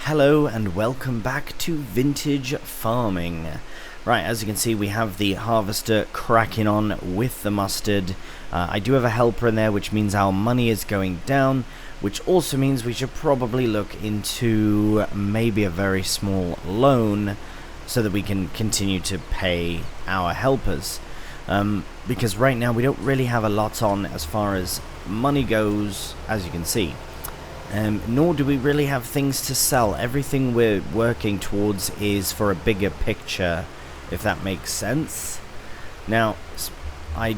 Hello and welcome back to Vintage Farming. Right, as you can see, we have the harvester cracking on with the mustard. I do have a helper in there, which means our money is going down, which also means we should probably look into maybe a very small loan so that we can continue to pay our helpers. Because right now we don't really have a lot on as far as money goes, as you can see. Nor do we really have things to sell. Everything we're working towards is for a bigger picture, if that makes sense. Now,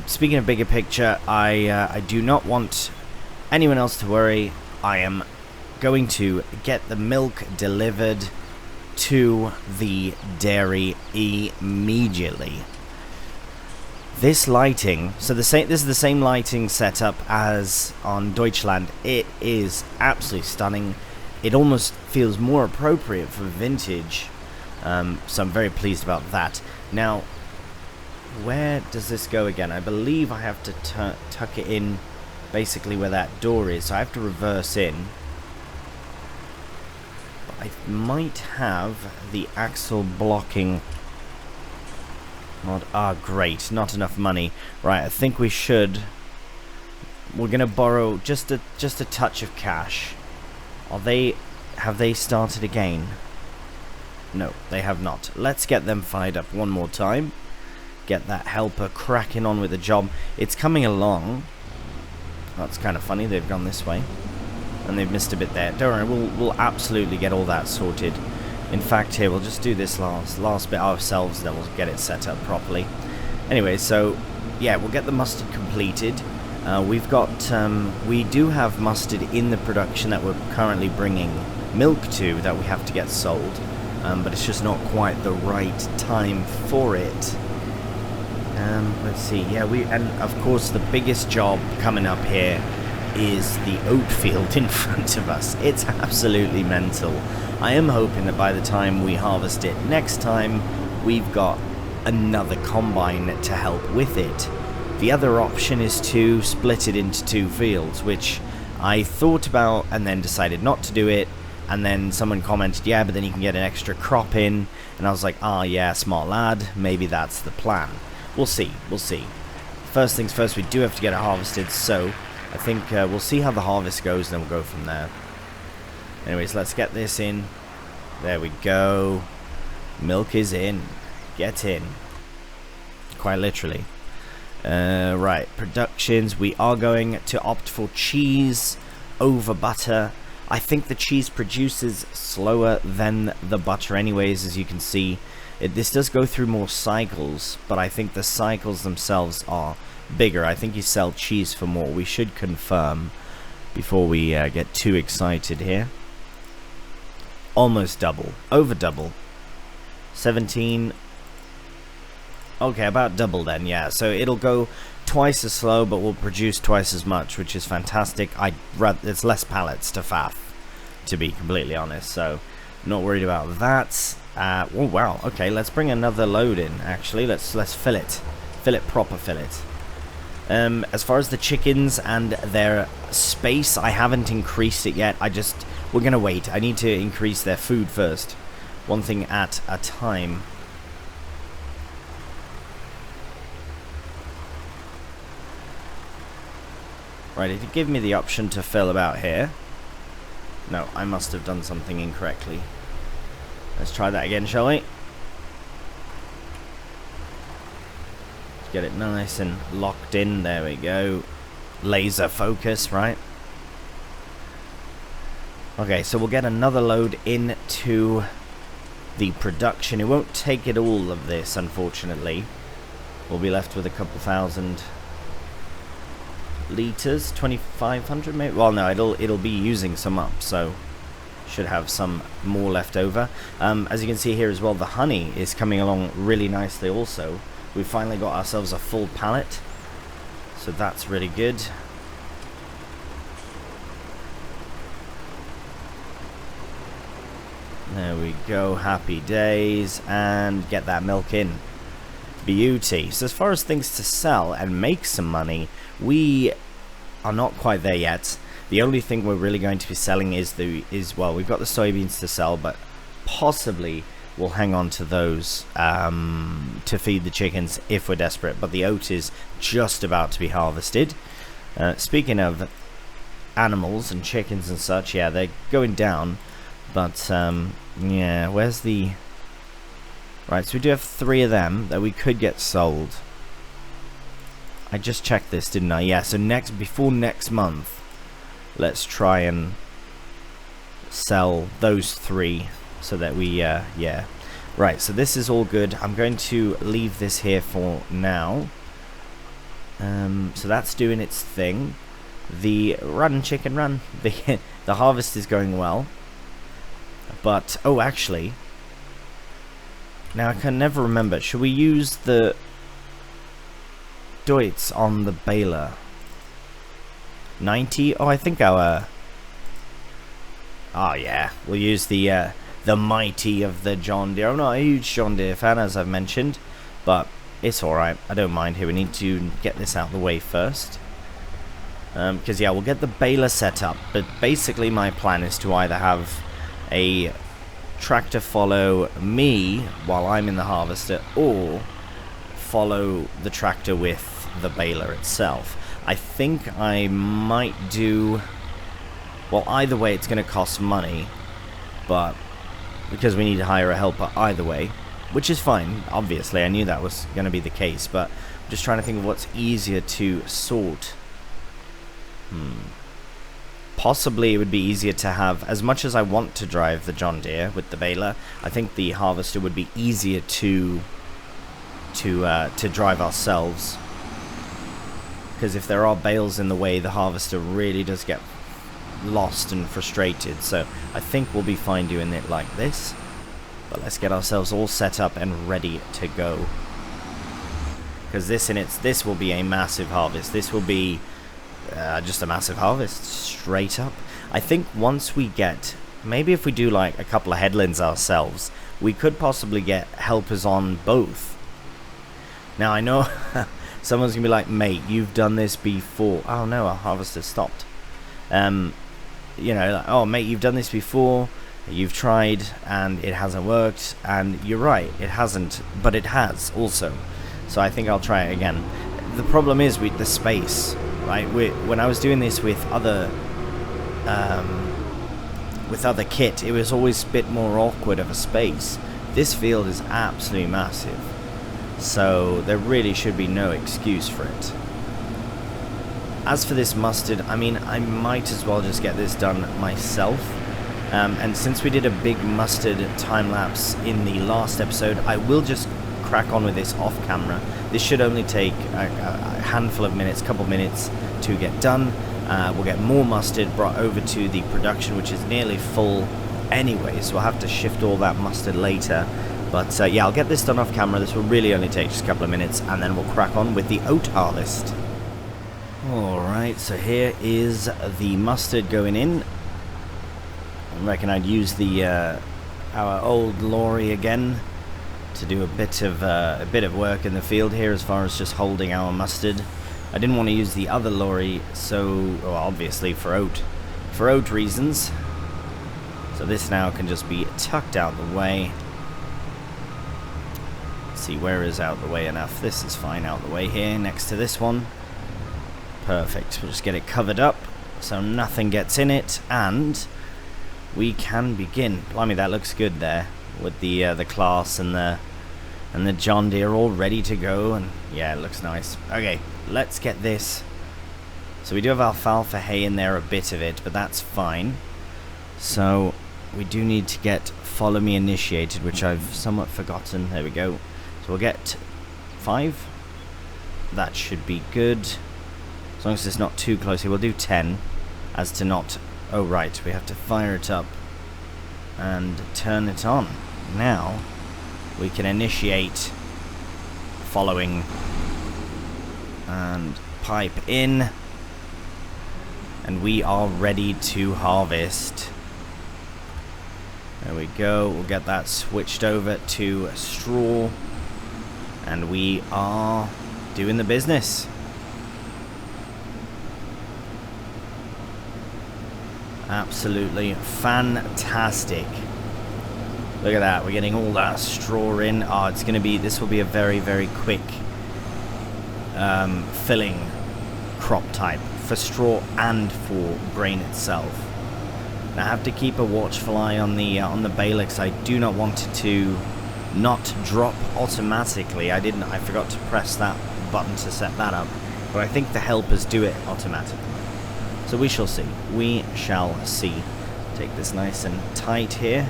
speaking of bigger picture, I do not want anyone else to worry. I am going to get the milk delivered to the dairy immediately. This lighting, so this is the same lighting setup as on Deutschland. It is absolutely stunning. It almost feels more appropriate for vintage, so I'm very pleased about that. Now, where does this go again? I believe I have to tuck it in basically where that door is, so I have to reverse in. But I might have the axle blocking. Great, not enough money. Right, I think we should. We're gonna borrow just a touch of cash. Have they started again? No, they have not. Let's get them fired up one more time. Get that helper cracking on with the job. It's coming along. That's kind of funny. They've gone this way, and they've missed a bit there. Don't worry, we'll absolutely get all that sorted. In fact, here, we'll just do this last bit ourselves, then we'll get it set up properly. Anyway, so, yeah, we'll get the mustard completed. We do have mustard in the production that we're currently bringing milk to that we have to get sold. But it's just not quite the right time for it. Let's see, yeah, and of course the biggest job coming up here is the oat field in front of us. It's absolutely mental. I am hoping that by the time we harvest it next time, we've got another combine to help with it. The other option is to split it into two fields, which I thought about and then decided not to do it. And then someone commented, yeah, but then you can get an extra crop in. And I was like, yeah, smart lad, maybe that's the plan. We'll see. First things first, we do have to get it harvested, so I think we'll see how the harvest goes, and then we'll go from there. Anyways, let's get this in. There we go. Milk is in. Get in. Quite literally. Right, productions. We are going to opt for cheese over butter. I think the cheese produces slower than the butter anyways, as you can see. This does go through more cycles, but I think the cycles themselves are bigger. I think you sell cheese for more. We should confirm before we get too excited here. Almost double. Over double. 17. Okay, about double then, yeah. So it'll go twice as slow, but will produce twice as much, which is fantastic. It's less pallets to faff, to be completely honest. So, not worried about that. Oh wow. Okay, let's bring another load in. Actually, let's fill it. Proper fill it. As far as the chickens and their space, I haven't increased it yet. We're gonna wait. I need to increase their food first. One thing at a time. Right, did it give me the option to fill about here? No, I must have done something incorrectly. Let's try that again, shall we? Get it nice and locked in. There we go. Laser focus, right? Okay, so we'll get another load into the production. It won't take it all of this, unfortunately. We'll be left with a couple thousand liters, 2,500 maybe. Well, no, it'll be using some up, so should have some more left over. As you can see here as well, the honey is coming along really nicely also. We finally got ourselves a full pallet, so that's really good. There we go, happy days, and get that milk in. Beauty. So as far as things to sell and make some money, we are not quite there yet. The only thing we're really going to be selling is well, we've got the soybeans to sell, but possibly we'll hang on to those to feed the chickens if we're desperate. But the oat is just about to be harvested. Speaking of animals and chickens and such, yeah, they're going down. But yeah, where's the... Right, so we do have 3 of them that we could get sold. I just checked this, didn't I? Yeah, so before next month, let's try and sell those 3 so that we, yeah. Right, so this is all good. I'm going to leave this here for now. So that's doing its thing. The run, chicken, run. The harvest is going well. But, oh, actually... Now, I can never remember. Should we use the Deutz on the baler? 90? Oh, I think our... Oh, yeah. We'll use the mighty of the John Deere. I'm not a huge John Deere fan, as I've mentioned. But it's alright. I don't mind here. We need to get this out of the way first. Because, yeah, we'll get the baler set up. But basically, my plan is to either have a... tractor follow me while I'm in the harvester, or follow the tractor with the baler itself. I think I might do... Well, either way it's going to cost money, but because we need to hire a helper either way, which is fine, obviously. I knew that was going to be the case, but I'm just trying to think of what's easier to sort. Possibly it would be easier to have, as much as I want to drive the John Deere with the baler, I think the harvester would be easier to drive ourselves. Because if there are bales in the way, the harvester really does get lost and frustrated. So I think we'll be fine doing it like this. But let's get ourselves all set up and ready to go. Because this will be a massive harvest. This will be just a massive harvest, straight up. I think once we get, maybe if we do like a couple of headlands ourselves, we could possibly get helpers on both. Now I know someone's gonna be like, mate, you've done this before. Oh no, our harvester stopped. You know, like, oh mate, you've done this before, you've tried and it hasn't worked. And you're right, it hasn't, but it has also. So I think I'll try it again. The problem is with the space. Right, when I was doing this with other kit, it was always a bit more awkward of a space. This field is absolutely massive, so there really should be no excuse for it. As for this mustard, I mean, I might as well just get this done myself. And since we did a big mustard time-lapse in the last episode, I will just crack on with this off camera. This should only take a handful of minutes, couple minutes to get done. We'll get more mustard brought over to the production, which is nearly full anyway, so we'll have to shift all that mustard later. But yeah, I'll get this done off camera. This will really only take just a couple of minutes, and then we'll crack on with the oat harvest. Alright, so here is the mustard going in. I reckon I'd use the our old lorry again to do a bit of work in the field here as far as just holding our mustard. I didn't want to use the other lorry, so well, obviously for oat reasons. So this now can just be tucked out the way. Let's see, where is out the way enough? This is fine out the way here, next to this one. Perfect. We'll just get it covered up so nothing gets in it, and we can begin. Blimey, that looks good there with the class and the John Deere all ready to go, and yeah, it looks nice. Okay, let's get this. So we do have alfalfa hay in there, a bit of it, but that's fine. So we do need to get follow me initiated, which I've somewhat forgotten. There we go. So we'll get 5. That should be good, as long as it's not too close here. We'll do 10 as to not... Oh right, we have to fire it up and turn it on. Now we can initiate following and pipe in, and we are ready to harvest. There we go. We'll get that switched over to straw, and we are doing the business. Absolutely fantastic. Look at that, we're getting all that straw in. Oh, it's going to be, this will be a very, very quick filling crop type for straw and for grain itself. Now, I have to keep a watchful eye on the baler, because I do not want it to not drop automatically. I forgot to press that button to set that up, but I think the helpers do it automatically. So we shall see. We shall see. Take this nice and tight here.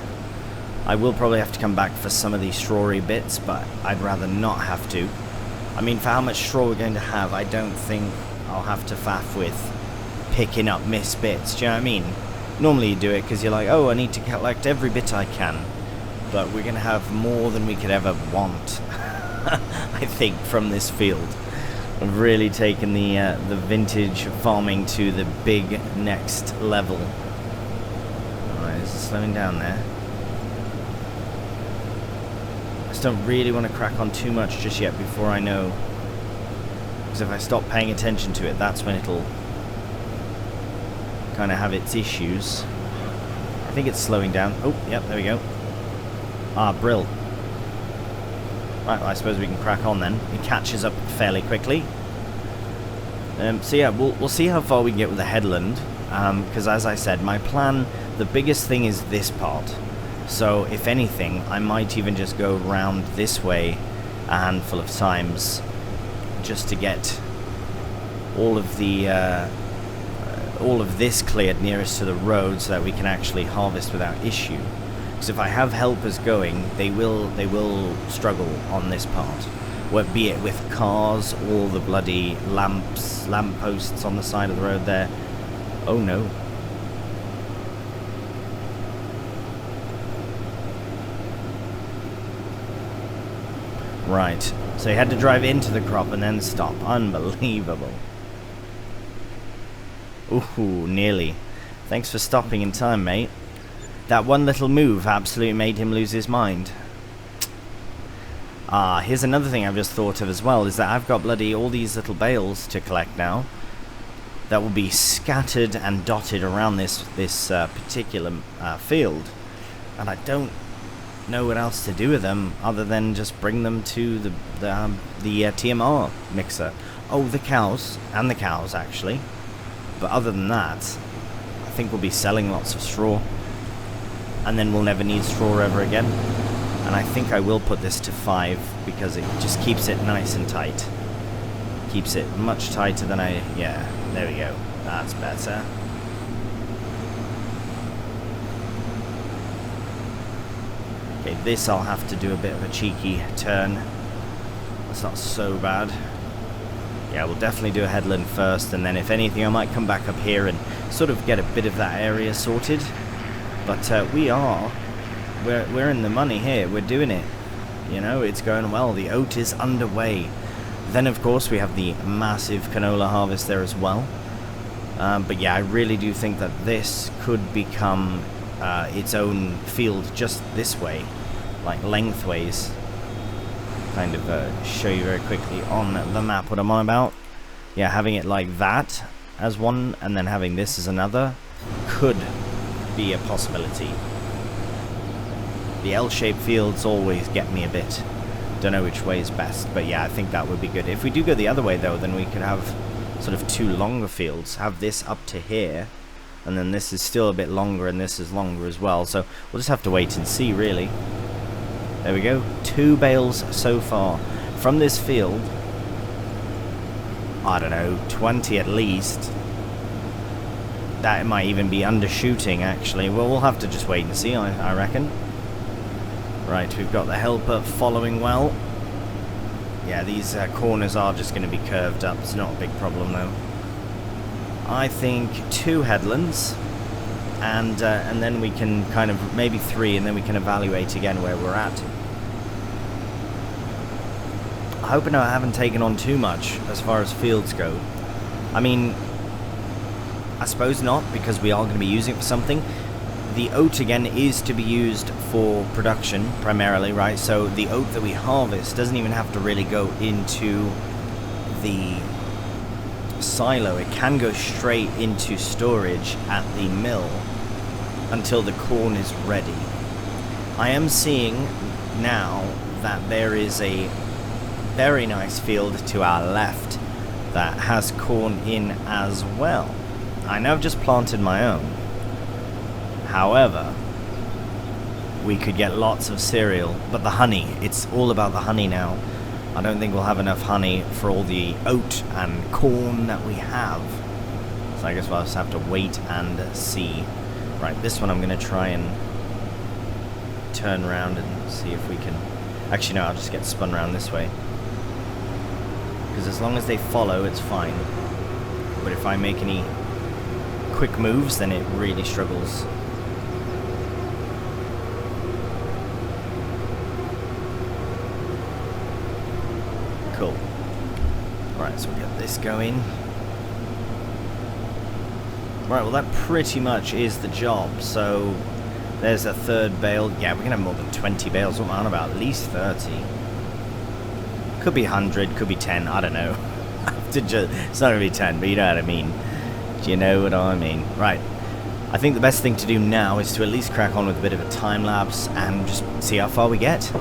I will probably have to come back for some of these strawy bits, but I'd rather not have to. I mean, for how much straw we're going to have, I don't think I'll have to faff with picking up missed bits. Do you know what I mean? Normally you do it because you're like, oh, I need to collect every bit I can. But we're going to have more than we could ever want, I think, from this field. I've really taken the vintage farming to the big next level. Alright, is it slowing down there? I just don't really want to crack on too much just yet before I know. Because if I stop paying attention to it, that's when it'll kind of have its issues. I think it's slowing down. Oh, yep, there we go. Ah, brill. Right, well, I suppose we can crack on then. It catches up fairly quickly. So yeah, we'll see how far we can get with the headland. Because as I said, my plan, the biggest thing is this part. So if anything, I might even just go round this way a handful of times, just to get all of this cleared nearest to the road, so that we can actually harvest without issue. Because if I have helpers going, they will struggle on this part. Be it with cars, all the bloody lampposts on the side of the road there. Oh no. Right, so you had to drive into the crop and then stop. Unbelievable. Ooh, nearly. Thanks for stopping in time, mate. That one little move absolutely made him lose his mind. Here's another thing I've just thought of as well, is that I've got bloody all these little bales to collect now that will be scattered and dotted around this particular field, and I don't know what else to do with them other than just bring them to the TMR mixer. Oh, the cows actually, but other than that, I think we'll be selling lots of straw, and then we'll never need straw ever again. And I think I will put this to 5 because it just keeps it nice and tight. Keeps it much tighter than yeah, there we go. That's better. Okay, this I'll have to do a bit of a cheeky turn. That's not so bad. Yeah, we'll definitely do a headland first, and then if anything I might come back up here and sort of get a bit of that area sorted. But we're in the money here. We're doing it. You know, it's going well. The oat is underway. Then, of course, we have the massive canola harvest there as well. But yeah, I really do think that this could become its own field just this way, like lengthways. Kind of show you very quickly on the map what I'm on about. Yeah, having it like that as one, and then having this as another, could be a possibility. The L-shaped fields always get me a bit. Don't know which way is best, but yeah, I think that would be good. If we do go the other way though, then we could have sort of 2 longer fields. Have this up to here, and then this is still a bit longer, and this is longer as well. So we'll just have to wait and see, really. There we go. 2 bales so far from this field. I don't know, 20 at least. That might even be undershooting, actually. Well, we'll have to just wait and see, I reckon. Right, we've got the helper following well. Yeah, these corners are just going to be curved up. It's not a big problem, though. I think 2 headlands, and then we can kind of, maybe 3, and then we can evaluate again where we're at. I hope I haven't taken on too much as far as fields go. I mean, I suppose not, because we are going to be using it for something. The oat, again, is to be used for production, primarily, right? So the oat that we harvest doesn't even have to really go into the silo, it can go straight into storage at the mill until the corn is ready. I am seeing now that there is a very nice field to our left that has corn in as well. I know I've just planted my own. However, we could get lots of cereal, but the honey, it's all about the honey now. I don't think we'll have enough honey for all the oat and corn that we have. So I guess we'll just have to wait and see. Right, this one I'm going to try and turn around and see if we can... Actually, no, I'll just get spun around this way. Because as long as they follow, it's fine. But if I make any quick moves, then it really struggles. Cool. Alright, so we'll get this going. Right, well that pretty much is the job. So there's a third bale. Yeah, we're going to have more than 20 bales. What am I on about? At least 30. Could be 100, could be 10, I don't know. It's not going to be 10, but you know what I mean. Do you know what I mean? Right. I think the best thing to do now is to at least crack on with a bit of a time lapse and just see how far we get.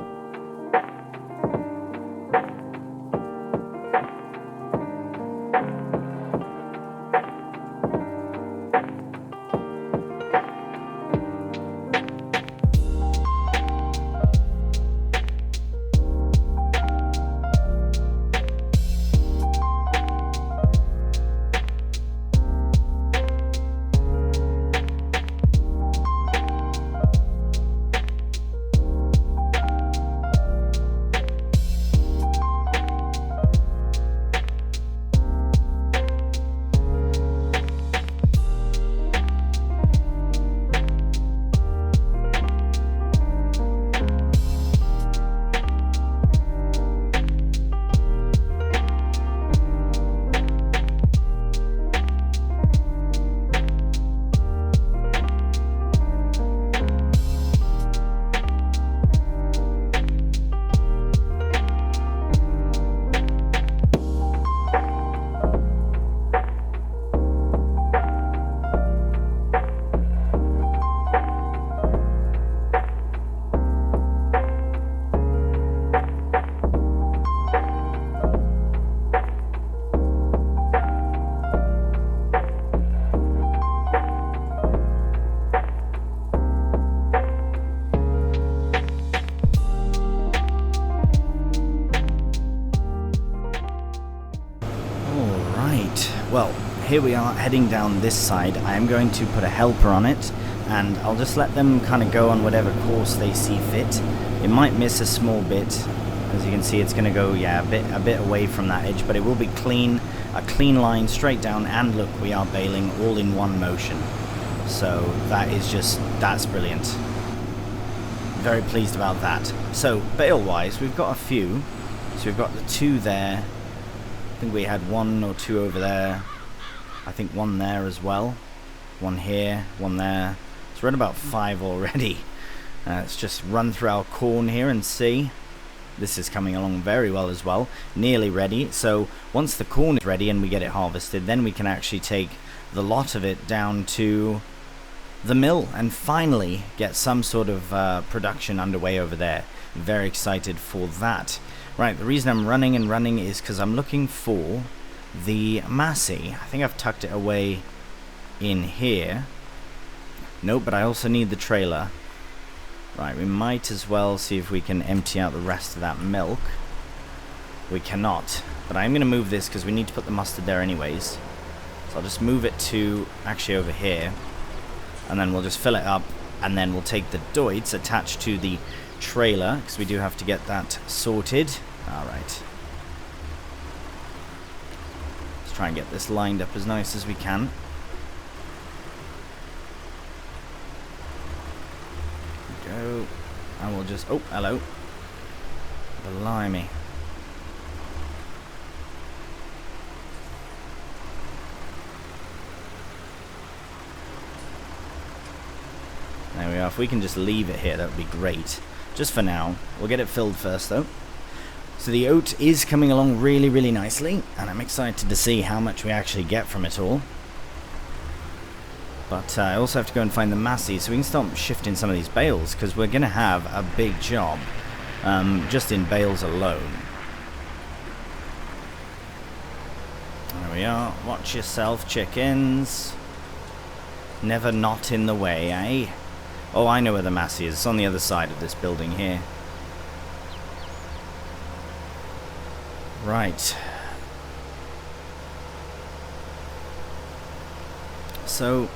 Well, here we are heading down this side. I am going to put a helper on it, and I'll just let them kind of go on whatever course they see fit. It might miss a small bit. As you can see, it's going to go, yeah, a bit away from that edge, but it will be clean, a clean line straight down, and look, we are baling all in one motion. So that is just, that's brilliant. Very pleased about that. So, bale-wise, we've got a few. So we've got the two there. I think we had one or two over there. I think one there as well. One here, one there. So we're at about 5 already. Let's just run through our corn here and see. This is coming along very well as well. Nearly ready. So once the corn is ready and we get it harvested, then we can actually take the lot of it down to the mill and finally get some sort of production underway over there. Very excited for that. Right, the reason I'm running is because I'm looking for the Massey. I think I've tucked it away in here. Nope, but I also need the trailer. Right, we might as well see if we can empty out the rest of that milk. We cannot, but I'm going to move this because we need to put the mustard there anyways. So I'll just move it to actually over here, and then we'll just fill it up, and then we'll take the doits attached to the trailer because we do have to get that sorted. Alright, let's try and get this lined up as nice as we can. There we go. And we'll just, oh, hello, blimey. There we are. If we can just leave it here, that would be great. Just for now. We'll get it filled first, though. So the oat is coming along really, really nicely, and I'm excited to see how much we actually get from it all. But I also have to go and find the massey so we can start shifting some of these bales, because we're going to have a big job just in bales alone. There we are. Watch yourself, chickens. Never not in the way, eh? Oh, I know where the massey is. It's on the other side of this building here. Right. So,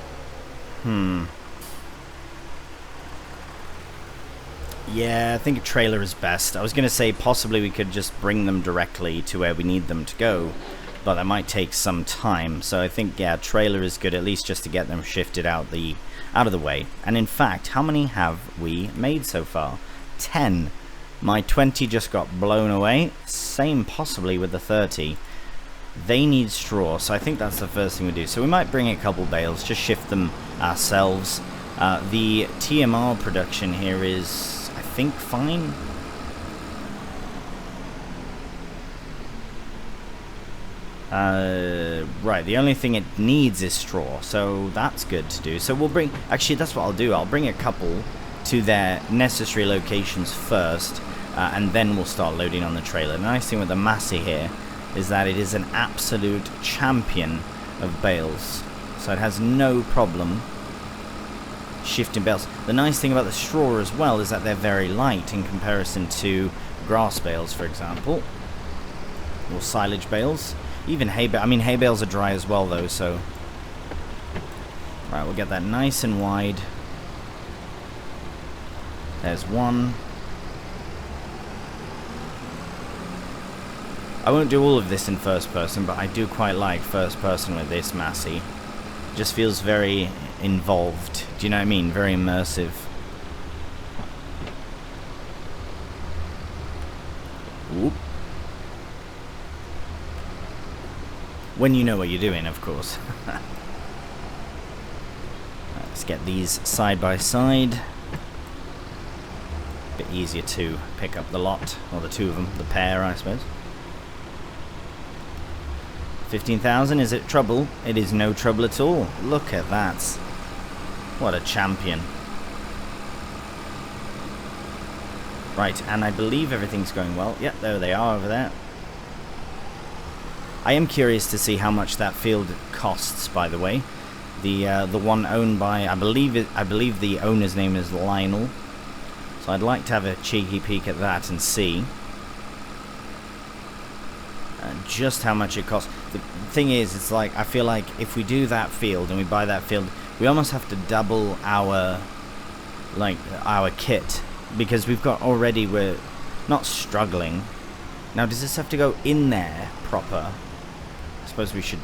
yeah, I think a trailer is best. I was going to say possibly we could just bring them directly to where we need them to go, but that might take some time. So I think, yeah, trailer is good, at least just to get them shifted out of the way. And in fact, how many have we made so far? 10. My 20 just got blown away. Same possibly with the 30. They need straw, so I think that's the first thing we do. So we might bring a couple bales, just shift them ourselves. The TMR production here is, I think, fine. Right, the only thing it needs is straw, so that's good to do. So we'll bring, actually that's what I'll do, I'll bring a couple to their necessary locations first, and then we'll start loading on the trailer. The nice thing with the massey here is that it is an absolute champion of bales, so it has no problem shifting bales. The nice thing about the straw as well is that they're very light in comparison to grass bales, for example, or silage bales. Even hay bales. I mean, hay bales are dry as well, though, so... Right, we'll get that nice and wide. There's one. I won't do all of this in first person, but I do quite like first person with this massey. Just feels very involved. Do you know what I mean? Very immersive. Oop. When you know what you're doing, of course. Let's get these side by side. Bit easier to pick up the lot, or the two of them, the pair, I suppose. 15,000, is it trouble? It is no trouble at all. Look at that. What a champion. Right, and I believe everything's going well. Yep, there they are over there. I am curious to see how much that field costs, by the way. The one owned by, I believe the owner's name is Lionel. So I'd like to have a cheeky peek at that and see just how much it costs. The thing is, it's like, I feel like if we do that field and we buy that field, we almost have to double our kit, because we've got already, we're not struggling. Now, does this have to go in there proper? I suppose we should.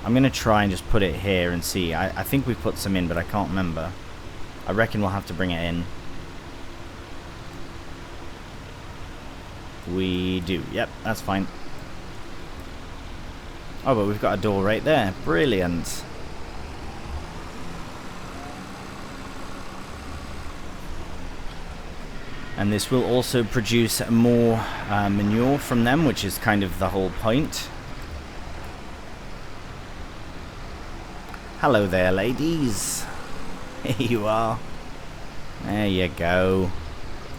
I'm gonna try and just put it here and see. I think we've put some in, but I can't remember. I reckon we'll have to bring it in. We do. Yep, that's fine. Oh, but we've got a door right there. Brilliant. And this will also produce more manure from them, which is kind of the whole point. Hello there, ladies. Here you are. There you go.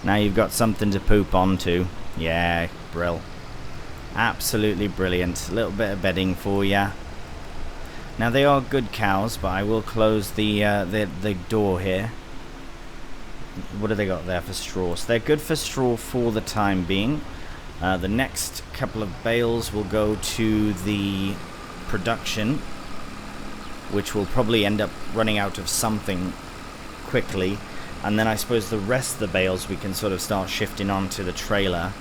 Now you've got something to poop onto. Yeah, brill. Absolutely brilliant. A little bit of bedding for ya. Now they are good cows, but I will close the door here. What do they got there for straw? So they're good for straw for the time being. The next couple of bales will go to the production, which will probably end up running out of something quickly. And then I suppose the rest of the bales we can sort of start shifting onto the trailer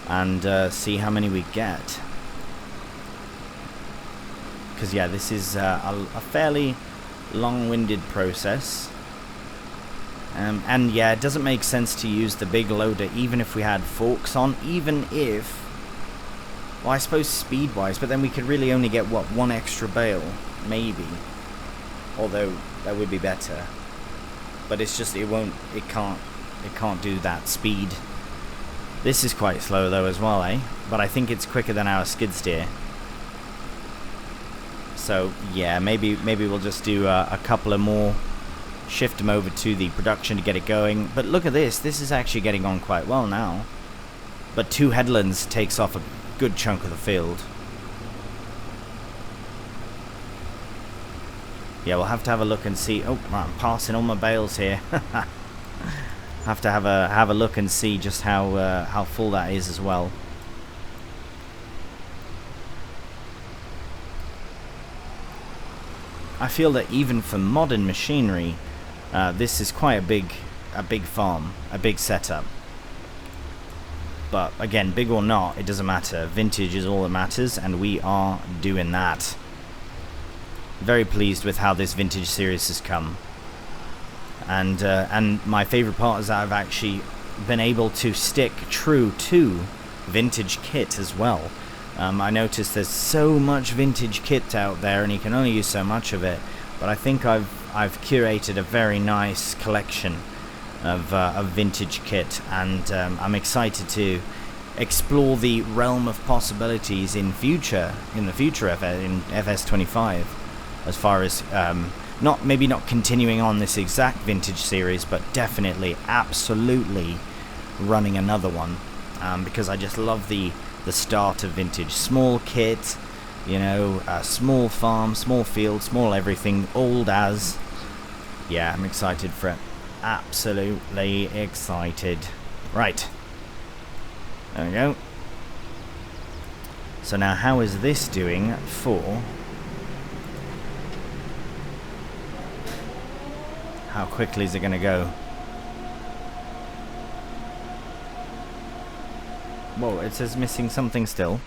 and see how many we get. Because yeah, this is a fairly long-winded process. And yeah, it doesn't make sense to use the big loader even if we had forks on, even if, well, I suppose speed-wise, but then we could really only get, what, one extra bale, maybe. Although that would be better. But it's just, it can't do that speed. This is quite slow though as well, eh? But I think it's quicker than our skid steer. So yeah, maybe we'll just do a couple of more, shift them over to the production to get it going. But look at this, this is actually getting on quite well now. But 2 headlands takes off a good chunk of the field. Yeah, we'll have to have a look and see. Oh, I'm passing all my bales here. Have to have a look and see just how full that is as well. I feel that even for modern machinery, this is quite a big farm, a big setup. But again, big or not, it doesn't matter. Vintage is all that matters, and we are doing that. Very pleased with how this vintage series has come. And my favourite part is that I've actually been able to stick true to vintage kit as well. I noticed there's so much vintage kit out there, and you can only use so much of it. But I think I've curated a very nice collection of vintage kit, and I'm excited to explore the realm of possibilities in the future in FS25, as far as maybe not continuing on this exact vintage series, but definitely, absolutely running another one, because I just love the start of vintage. Small kit, you know, small farm, small field, small everything, old as. Yeah, I'm excited for it. Absolutely excited. Right. There we go. So now how is this doing for... How quickly is it going to go? Whoa, it says missing something still.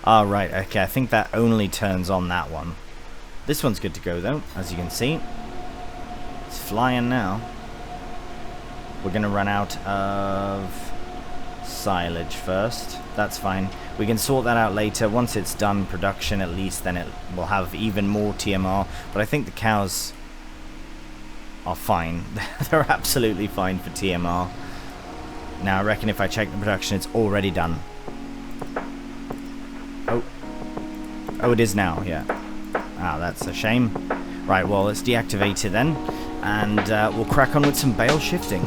Ah, right, okay, I think that only turns on that one. This one's good to go though, as you can see. It's flying now. We're going to run out of silage first. That's fine. We can sort that out later. Once it's done production, at least, then it will have even more TMR. But I think the cows are fine. They're absolutely fine for TMR. Now, I reckon if I check the production, it's already done. Oh, it is now, yeah. Ah, that's a shame. Right, well, let's deactivate it then. And we'll crack on with some bale shifting.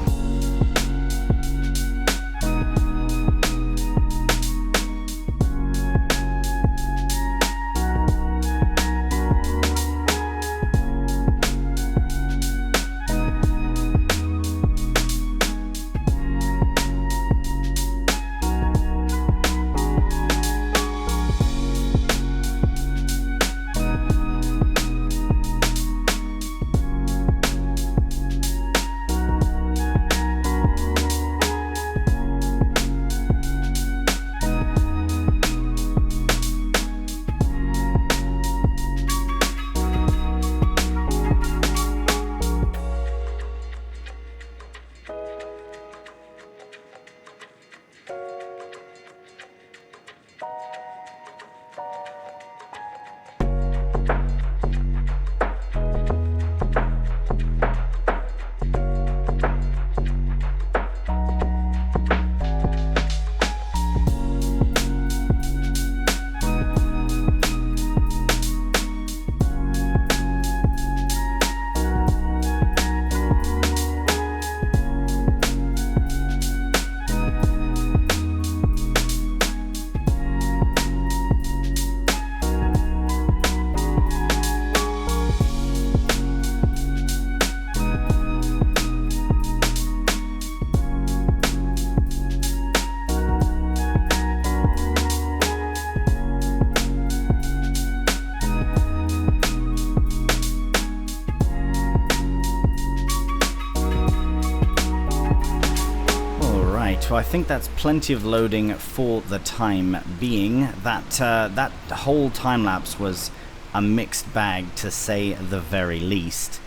So I think that's plenty of loading for the time being. That whole time lapse was a mixed bag, to say the very least.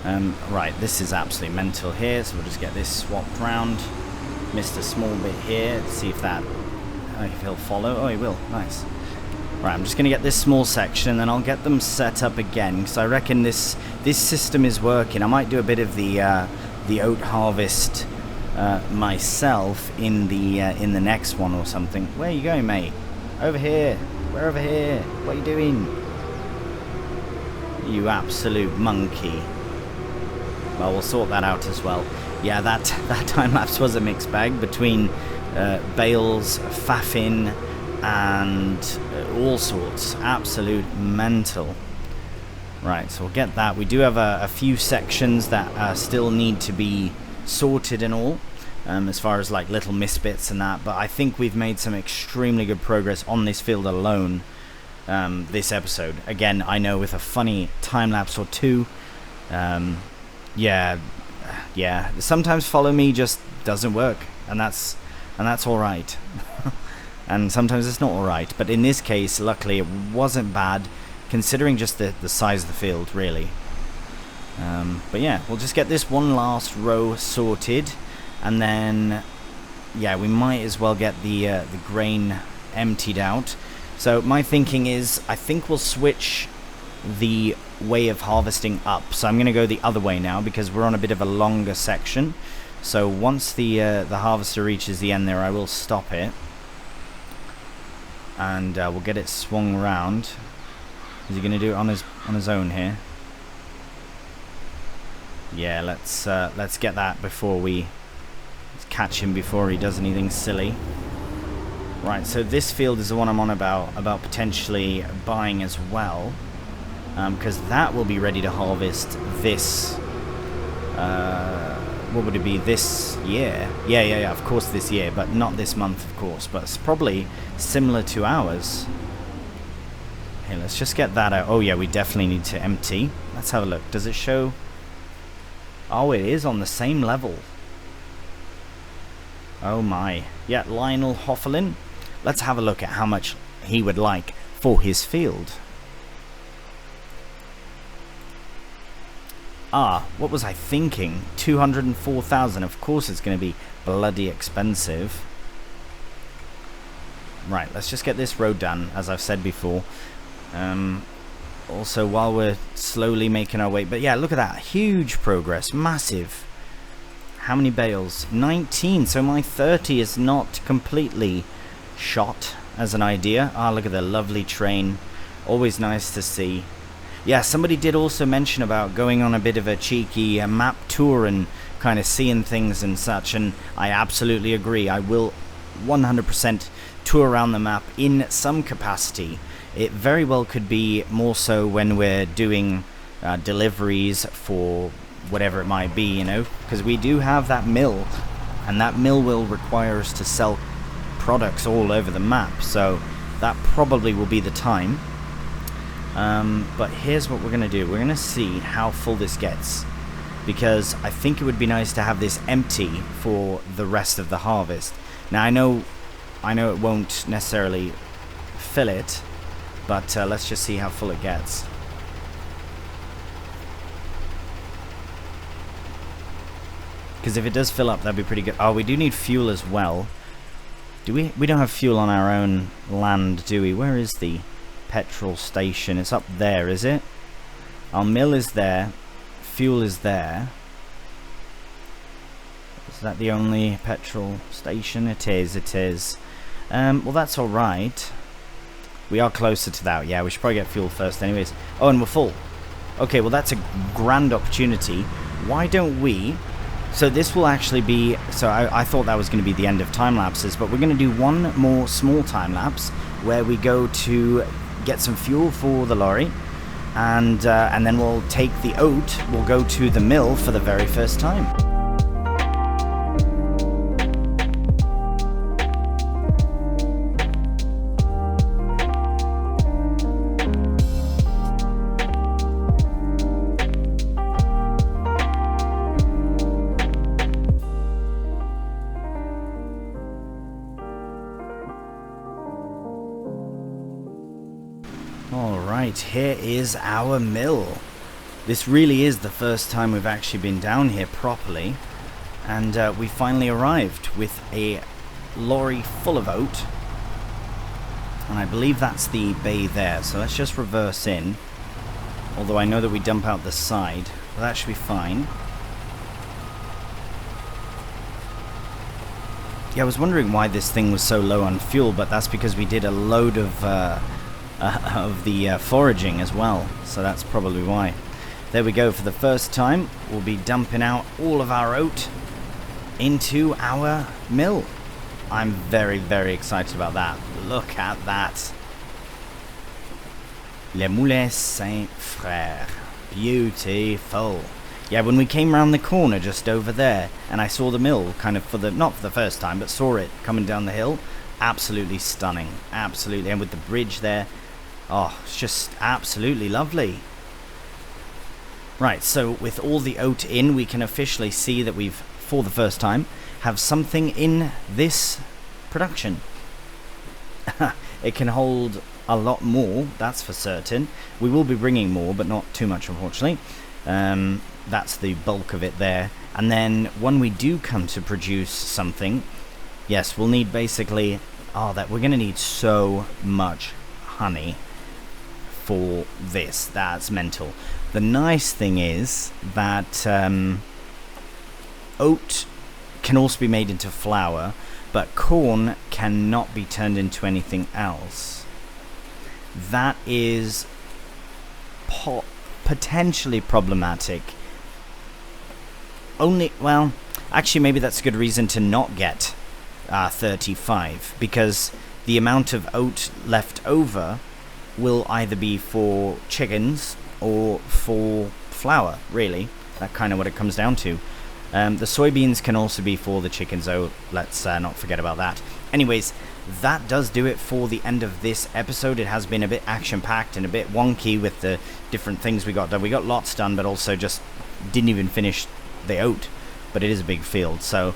Right, this is absolutely mental here, so we'll just get this swapped round. Missed a small bit here. Let's see if if he'll follow. Oh, he will. Nice. Right, I'm just going to get this small section, and then I'll get them set up again, because I reckon this system is working. I might do a bit of the the oat harvest myself in the next one or something. Where are you going, mate? Over here. We're over here. What are you doing? You absolute monkey. Well, we'll sort that out as well. Yeah, that time lapse was a mixed bag between Bale's, faffing, and all sorts. Absolute mental. Right, so we'll get that. We do have a few sections that still need to be sorted and all, as far as like little misbits and that, but I think we've made some extremely good progress on this field alone this episode. Again, I know with a funny time lapse or two, yeah, sometimes follow me just doesn't work, and that's all right. And sometimes it's not all right, but in this case, luckily, it wasn't bad considering just the size of the field, really. But yeah, we'll just get this one last row sorted, and then yeah, we might as well get the grain emptied out. So my thinking is, I think we'll switch the way of harvesting up. So I'm going to go the other way now because we're on a bit of a longer section. So once the harvester reaches the end there, I will stop it, and we'll get it swung around. Is he going to do it on his own here? Yeah, let's get that before let's catch him before he does anything silly. Right, so this field is the one I'm on about potentially buying as well, because that will be ready to harvest this. What would it be, this year? Yeah, of course this year, but not this month, of course. But it's probably similar to ours. Okay, let's just get that out. Oh yeah, we definitely need to empty. Let's have a look. Does it show? Oh, it is on the same level. Oh my. Yeah, Lionel Hoffelin. Let's have a look at how much he would like for his field. Ah, what was I thinking? 204,000. Of course it's going to be bloody expensive. Right, let's just get this road done, as I've said before. Also, while we're slowly making our way, but yeah, look at that, huge progress, massive. How many bales? 19. So my 30 is not completely shot as an idea. Ah, look at the lovely train. Always nice to see. Yeah, somebody did also mention about going on a bit of a cheeky map tour and kind of seeing things and such, and I absolutely agree. I will 100% tour around the map in some capacity. It very well could be more so when we're doing deliveries for whatever it might be, you know, because we do have that mill, and that mill will require us to sell products all over the map, so that probably will be the time. But here's what we're going to do. We're going to see how full this gets, because I think it would be nice to have this empty for the rest of the harvest. Now I know it won't necessarily fill it, but let's just see how full it gets. Because if it does fill up, that'd be pretty good. Oh, we do need fuel as well. Do we? We don't have fuel on our own land, do we? Where is the petrol station? It's up there, is it? Our mill is there. Fuel is there. Is that the only petrol station? It is, it is. Well, that's alright. We are closer to that. Yeah, we should probably get fuel first anyways. Oh, and we're full. Okay, well, that's a grand opportunity. Why don't we... So this will actually be... So I thought that was going to be the end of time lapses, but we're going to do one more small time lapse where we go to get some fuel for the lorry, and then we'll take the oat. We'll go to the mill for the very first time. Alright, here is our mill. This really is the first time we've actually been down here properly, and we finally arrived with a lorry full of oat, and I believe that's the bay there, so let's just reverse in, although I know that we dump out the side, but that should be fine. Yeah, I was wondering why this thing was so low on fuel, but that's because we did a load of the foraging as well, so that's probably why. There we go. For the first time, we'll be dumping out all of our oat into our mill. I'm very, very excited about that. Look at that. Le Moulin Saint-Frère. Beautiful. Yeah, when we came round the corner just over there, and I saw the mill kind of not for the first time, but saw it coming down the hill, absolutely stunning. Absolutely. And with the bridge there, oh, it's just absolutely lovely. Right, so with all the oat in, we can officially see that we've, for the first time, have something in this production. It can hold a lot more, that's for certain. We will be bringing more, but not too much, unfortunately. That's the bulk of it there. And then when we do come to produce something, yes, we'll need basically, we're going to need so much honey for this. That's mental. The nice thing is that oat can also be made into flour, but corn cannot be turned into anything else. That is potentially problematic. Actually maybe that's a good reason to not get 35, because the amount of oat left over will either be for chickens or for flour, really. That's kind of what it comes down to. The soybeans can also be for the chickens, though. Let's not forget about that. Anyways, that does do it for the end of this episode. It has been a bit action-packed and a bit wonky with the different things we got done. We got lots done, but also just didn't even finish the oat. But it is a big field, so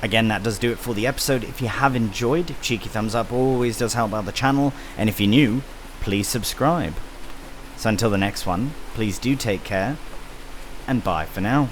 again, that does do it for the episode. If you have enjoyed, cheeky thumbs up always does help out the channel. And if you're new, please subscribe. So until the next one, please do take care, and bye for now.